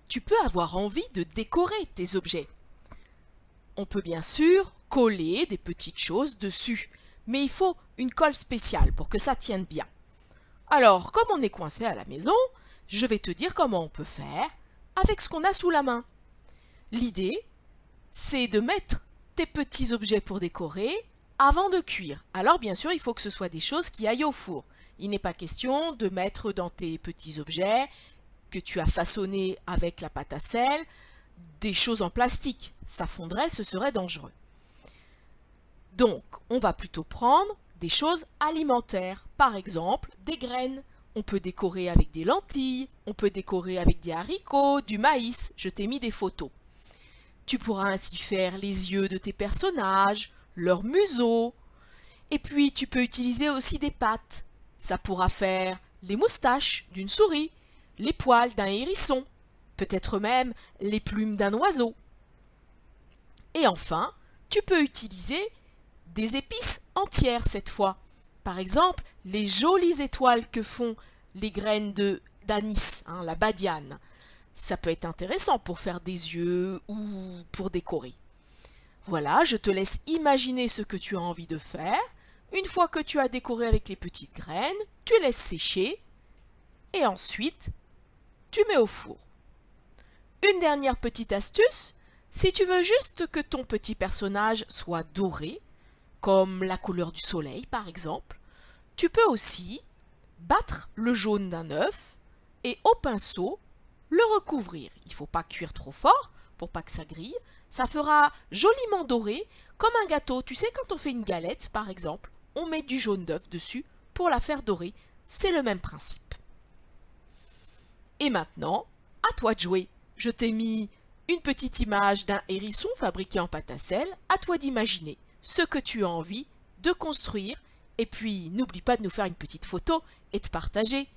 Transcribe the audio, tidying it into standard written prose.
tu peux avoir envie de décorer tes objets. On peut bien sûr coller des petites choses dessus, mais il faut une colle spéciale pour que ça tienne bien. Alors, comme on est coincé à la maison, je vais te dire comment on peut faire avec ce qu'on a sous la main. L'idée, c'est de mettre tes petits objets pour décorer avant de cuire. Alors bien sûr, il faut que ce soit des choses qui aillent au four. Il n'est pas question de mettre dans tes petits objets que tu as façonnés avec la pâte à sel des choses en plastique. Ça fondrait, ce serait dangereux. Donc, on va plutôt prendre des choses alimentaires. Par exemple, des graines. On peut décorer avec des lentilles, on peut décorer avec des haricots, du maïs. Je t'ai mis des photos. Tu pourras ainsi faire les yeux de tes personnages, leur museau. Et puis, tu peux utiliser aussi des pattes. Ça pourra faire les moustaches d'une souris, les poils d'un hérisson, peut-être même les plumes d'un oiseau. Et enfin, tu peux utiliser des épices entières cette fois. Par exemple, les jolies étoiles que font les graines d'anis, la badiane. Ça peut être intéressant pour faire des yeux ou pour décorer. Voilà, je te laisse imaginer ce que tu as envie de faire. Une fois que tu as décoré avec les petites graines, tu laisses sécher et ensuite tu mets au four. Une dernière petite astuce, si tu veux juste que ton petit personnage soit doré, comme la couleur du soleil par exemple, tu peux aussi battre le jaune d'un œuf et au pinceau le recouvrir. Il ne faut pas cuire trop fort pour pas que ça grille. Ça fera joliment doré comme un gâteau. Tu sais, quand on fait une galette par exemple, on met du jaune d'œuf dessus pour la faire dorer. C'est le même principe. Et maintenant, à toi de jouer. Je t'ai mis une petite image d'un hérisson fabriqué en pâte à sel. À toi d'imaginer ce que tu as envie de construire. Et puis, n'oublie pas de nous faire une petite photo et de partager.